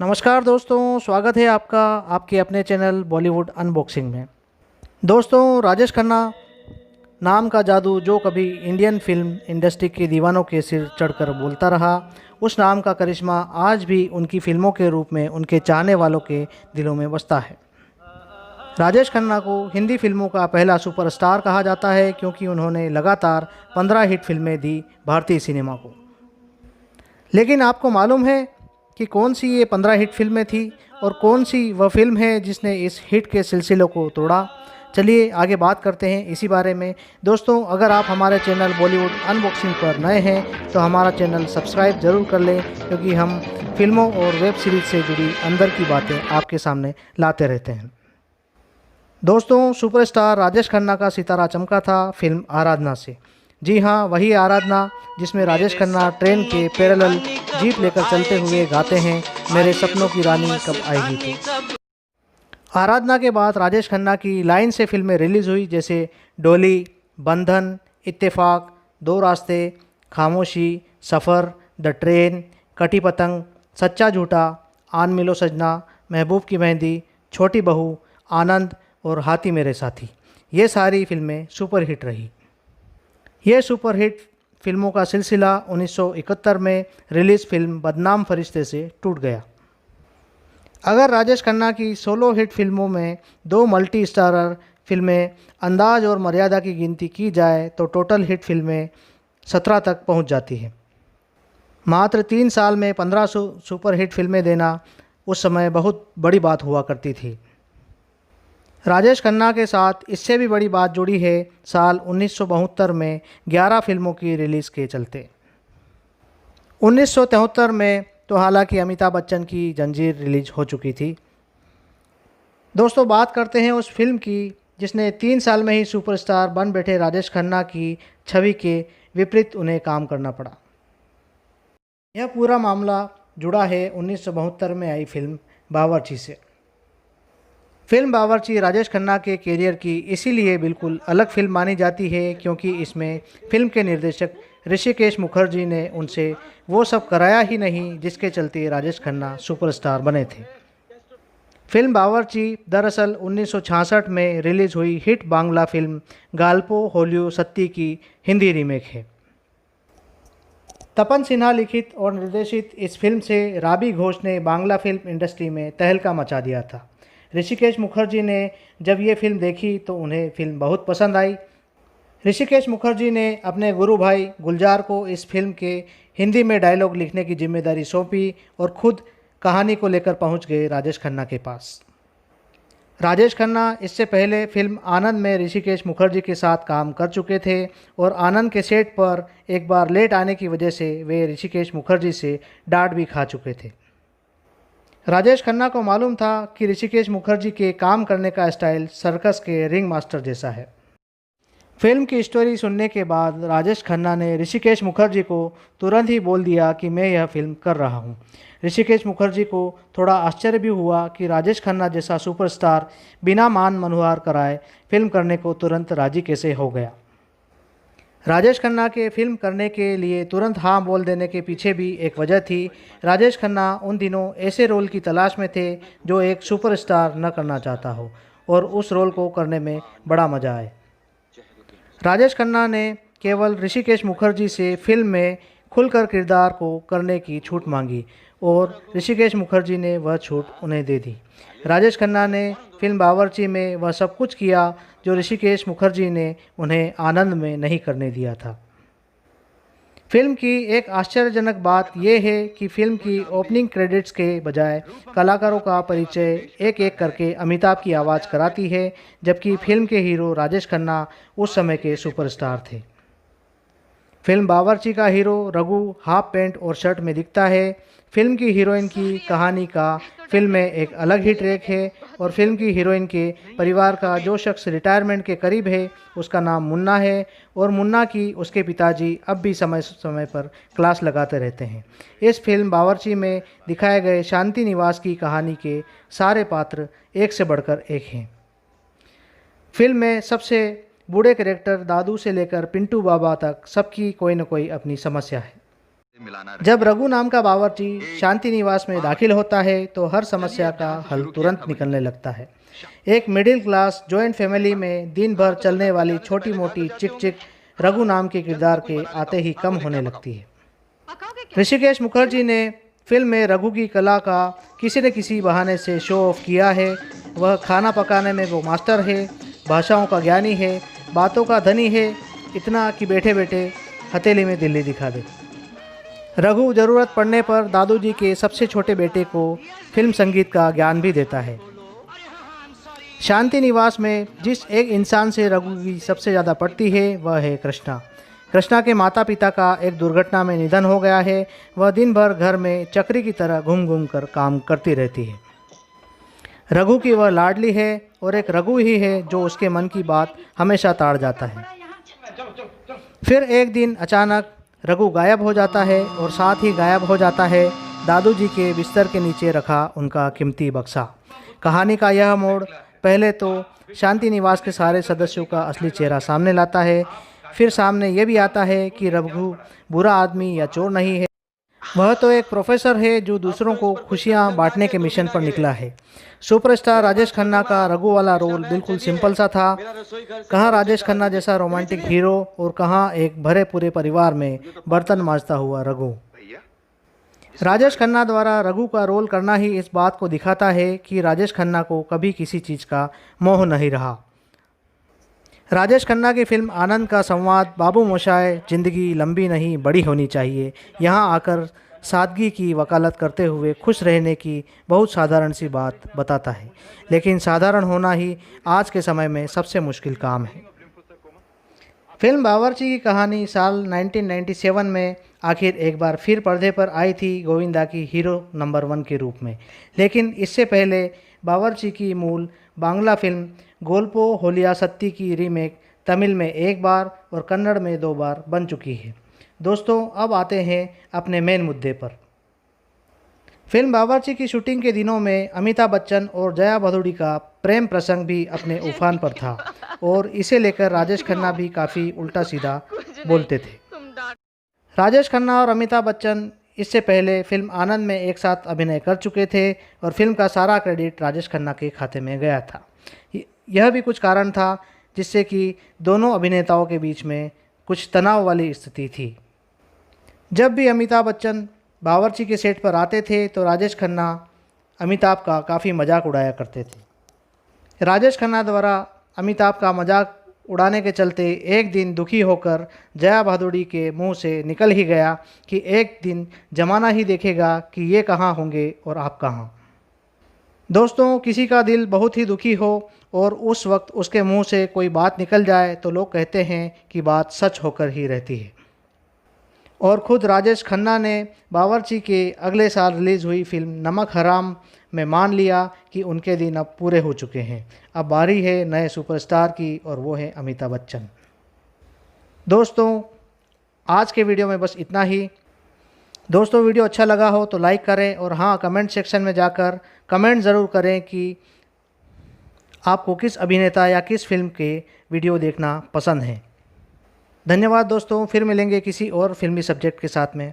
नमस्कार दोस्तों, स्वागत है आपका आपके अपने चैनल बॉलीवुड अनबॉक्सिंग में। दोस्तों, राजेश खन्ना नाम का जादू जो कभी इंडियन फिल्म इंडस्ट्री के दीवानों के सिर चढ़कर बोलता रहा, उस नाम का करिश्मा आज भी उनकी फिल्मों के रूप में उनके चाहने वालों के दिलों में बसता है। राजेश खन्ना को हिंदी फिल्मों का पहला सुपरस्टार कहा जाता है क्योंकि उन्होंने लगातार 15 हिट फिल्में दी भारतीय सिनेमा को। लेकिन आपको मालूम है कि कौन सी ये 15 हिट फिल्में थी और कौन सी वह फिल्म है जिसने इस हिट के सिलसिले को तोड़ा? चलिए आगे बात करते हैं इसी बारे में। दोस्तों, अगर आप हमारे चैनल बॉलीवुड अनबॉक्सिंग पर नए हैं तो हमारा चैनल सब्सक्राइब ज़रूर कर लें, क्योंकि हम फिल्मों और वेब सीरीज़ से जुड़ी अंदर की बातें आपके सामने लाते रहते हैं। दोस्तों, सुपरस्टार राजेश खन्ना का सितारा चमका था फिल्म आराधना से। जी हाँ, वही आराधना जिसमें राजेश खन्ना ट्रेन के पैरेलल जीप लेकर चलते हुए गाते हैं, मेरे सपनों की रानी कब आएगी तू। आराधना के बाद राजेश खन्ना की लाइन से फिल्में रिलीज़ हुई, जैसे डोली, बंधन, इत्तेफाक, दो रास्ते, खामोशी, सफ़र, द ट्रेन, कटी पतंग, सच्चा झूठा, आन मिलो सजना, महबूब की मेहंदी, छोटी बहू, आनंद और हाथी मेरे साथी। ये सारी फिल्में सुपरहिट रही। ये सुपरहिट फिल्मों का सिलसिला 1971 में रिलीज़ फिल्म बदनाम फरिश्ते से टूट गया। अगर राजेश खन्ना की सोलो हिट फिल्मों में 2 मल्टी स्टारर फिल्में अंदाज और मर्यादा की गिनती की जाए तो टोटल हिट फिल्में 17 तक पहुंच जाती हैं। मात्र 3 साल में 15 सुपरहिट फिल्में देना उस समय बहुत बड़ी बात हुआ करती थी। राजेश खन्ना के साथ इससे भी बड़ी बात जुड़ी है साल 1972 में 11 फिल्मों की रिलीज़ के चलते। 1973 में तो हालांकि अमिताभ बच्चन की जंजीर रिलीज हो चुकी थी। दोस्तों, बात करते हैं उस फिल्म की जिसने 3 साल में ही सुपरस्टार बन बैठे राजेश खन्ना की छवि के विपरीत उन्हें काम करना पड़ा। यह पूरा मामला जुड़ा है 1972 में आई फिल्म बावर्ची से। फिल्म बावर्ची राजेश खन्ना के कैरियर की इसीलिए बिल्कुल अलग फिल्म मानी जाती है क्योंकि इसमें फिल्म के निर्देशक ऋषिकेश मुखर्जी ने उनसे वो सब कराया ही नहीं जिसके चलते राजेश खन्ना सुपरस्टार बने थे। फिल्म बावर्ची दरअसल 1966 में रिलीज़ हुई हिट बांग्ला फिल्म गाल्पो होलियो सत्ती की हिंदी रीमेक है। तपन सिन्हा लिखित और निर्देशित इस फिल्म से राबी घोष ने बांग्ला फिल्म इंडस्ट्री में तहलका मचा दिया था। ऋषिकेश मुखर्जी ने जब ये फिल्म देखी तो उन्हें फिल्म बहुत पसंद आई। ऋषिकेश मुखर्जी ने अपने गुरु भाई गुलजार को इस फिल्म के हिंदी में डायलॉग लिखने की जिम्मेदारी सौंपी और खुद कहानी को लेकर पहुंच गए राजेश खन्ना के पास। राजेश खन्ना इससे पहले फिल्म आनंद में ऋषिकेश मुखर्जी के साथ काम कर चुके थे और आनंद के सेट पर एक बार लेट आने की वजह से वे ऋषिकेश मुखर्जी से डांट भी खा चुके थे। राजेश खन्ना को मालूम था कि ऋषिकेश मुखर्जी के काम करने का स्टाइल सर्कस के रिंग मास्टर जैसा है। फिल्म की स्टोरी सुनने के बाद राजेश खन्ना ने ऋषिकेश मुखर्जी को तुरंत ही बोल दिया कि मैं यह फिल्म कर रहा हूँ। ऋषिकेश मुखर्जी को थोड़ा आश्चर्य भी हुआ कि राजेश खन्ना जैसा सुपरस्टार बिना मान मनुहार कराए फिल्म करने को तुरंत राजी कैसे हो गया। राजेश खन्ना के फिल्म करने के लिए तुरंत हाँ बोल देने के पीछे भी एक वजह थी। राजेश खन्ना उन दिनों ऐसे रोल की तलाश में थे जो एक सुपरस्टार न करना चाहता हो और उस रोल को करने में बड़ा मज़ा आए। राजेश खन्ना ने केवल ऋषिकेश मुखर्जी से फिल्म में खुलकर किरदार को करने की छूट मांगी और ऋषिकेश मुखर्जी ने वह छूट उन्हें दे दी। राजेश खन्ना ने फिल्म बावर्ची में वह सब कुछ किया जो ऋषिकेश मुखर्जी ने उन्हें आनंद में नहीं करने दिया था। फिल्म की एक आश्चर्यजनक बात यह है कि फिल्म की ओपनिंग क्रेडिट्स के बजाय कलाकारों का परिचय एक एक करके अमिताभ की आवाज़ कराती है, जबकि फिल्म के हीरो राजेश खन्ना उस समय के सुपरस्टार थे। फिल्म बावर्ची का हीरो रघु हाफ पैंट और शर्ट में दिखता है। फिल्म की हीरोइन की कहानी का फिल्म में एक अलग ही ट्रैक है और फिल्म की हीरोइन के परिवार का जो शख्स रिटायरमेंट के करीब है उसका नाम मुन्ना है और मुन्ना की उसके पिताजी अब भी समय समय पर क्लास लगाते रहते हैं। इस फिल्म बावर्ची में दिखाए गए शांति निवास की कहानी के सारे पात्र एक से बढ़कर एक हैं। फिल्म में सबसे बूढ़े कैरेक्टर दादू से लेकर पिंटू बाबा तक सबकी कोई न कोई अपनी समस्या है। जब रघु नाम का बावर्ची शांति निवास में दाखिल होता है तो हर समस्या का हल तुरंत निकलने लगता है। एक मिडिल क्लास जॉइंट फैमिली में दिन भर चलने वाली छोटी मोटी चिक चिक रघु नाम के किरदार के आते ही कम होने लगती है। ऋषिकेश मुखर्जी ने फिल्म में रघु की कला का किसी न किसी बहाने से शो ऑफ किया है। वह खाना पकाने में वो मास्टर है, भाषाओं का ज्ञानी है, बातों का धनी है, इतना कि बैठे बैठे हथेली में दिल्ली दिखा दे। रघु ज़रूरत पड़ने पर दादू जी के सबसे छोटे बेटे को फिल्म संगीत का ज्ञान भी देता है। शांति निवास में जिस एक इंसान से रघु की सबसे ज़्यादा पड़ती है वह है कृष्णा। कृष्णा के माता पिता का एक दुर्घटना में निधन हो गया है। वह दिन भर घर में चक्री की तरह घूम घूम कर काम करती रहती है। रघु की वह लाडली है और एक रघु ही है जो उसके मन की बात हमेशा ताड़ जाता है। फिर एक दिन अचानक रघु गायब हो जाता है और साथ ही गायब हो जाता है दादू जी के बिस्तर के नीचे रखा उनका कीमती बक्सा। कहानी का यह मोड़ पहले तो शांति निवास के सारे सदस्यों का असली चेहरा सामने लाता है। फिर सामने ये भी आता है कि रघु बुरा आदमी या चोर नहीं है, वह तो एक प्रोफेसर है जो दूसरों को खुशियां बांटने के मिशन पर निकला है। सुपरस्टार राजेश खन्ना का रघु वाला रोल बिल्कुल सिंपल सा था। कहाँ राजेश खन्ना जैसा रोमांटिक हीरो और कहाँ एक भरे पूरे परिवार में बर्तन मांजता हुआ रघु। राजेश खन्ना द्वारा रघु का रोल करना ही इस बात को दिखाता है कि राजेश खन्ना को कभी किसी चीज़ का मोह नहीं रहा। राजेश खन्ना की फिल्म आनंद का संवाद बाबू मोशाय ज़िंदगी लंबी नहीं बड़ी होनी चाहिए यहाँ आकर सादगी की वकालत करते हुए खुश रहने की बहुत साधारण सी बात बताता है, लेकिन साधारण होना ही आज के समय में सबसे मुश्किल काम है। फिल्म बावर्ची की कहानी साल 1997 में आखिर एक बार फिर पर्दे पर आई थी गोविंदा की हीरो नंबर 1 के रूप में, लेकिन इससे पहले बावर्ची की मूल बांग्ला फिल्म गोल्पो होलिया सत्ती की रीमेक तमिल में एक बार और कन्नड़ में 2 बार बन चुकी है। दोस्तों, अब आते हैं अपने मेन मुद्दे पर। फिल्म बावर्ची की शूटिंग के दिनों में अमिताभ बच्चन और जया भादुड़ी का प्रेम प्रसंग भी अपने उफान पर था और इसे लेकर राजेश खन्ना भी काफ़ी उल्टा सीधा बोलते थे। राजेश खन्ना और अमिताभ बच्चन इससे पहले फिल्म आनंद में एक साथ अभिनय कर चुके थे और फिल्म का सारा क्रेडिट राजेश खन्ना के खाते में गया था। यह भी कुछ कारण था जिससे कि दोनों अभिनेताओं के बीच में कुछ तनाव वाली स्थिति थी। जब भी अमिताभ बच्चन बावर्ची के सेट पर आते थे तो राजेश खन्ना अमिताभ का काफ़ी मजाक उड़ाया करते थे। राजेश खन्ना द्वारा अमिताभ का मजाक उड़ाने के चलते एक दिन दुखी होकर जया भादुड़ी के मुंह से निकल ही गया कि एक दिन ज़माना ही देखेगा कि ये कहाँ होंगे और आप कहाँ। दोस्तों, किसी का दिल बहुत ही दुखी हो और उस वक्त उसके मुंह से कोई बात निकल जाए तो लोग कहते हैं कि बात सच होकर ही रहती है। और ख़ुद राजेश खन्ना ने बावर्ची के अगले साल रिलीज़ हुई फिल्म नमक हराम में मान लिया कि उनके दिन अब पूरे हो चुके हैं। अब बारी है नए सुपरस्टार की और वो है अमिताभ बच्चन। दोस्तों, आज के वीडियो में बस इतना ही। दोस्तों, वीडियो अच्छा लगा हो तो लाइक करें और हाँ, कमेंट सेक्शन में जाकर कमेंट ज़रूर करें कि आपको किस अभिनेता या किस फिल्म के वीडियो देखना पसंद है। धन्यवाद दोस्तों, फिर मिलेंगे किसी और फिल्मी सब्जेक्ट के साथ में।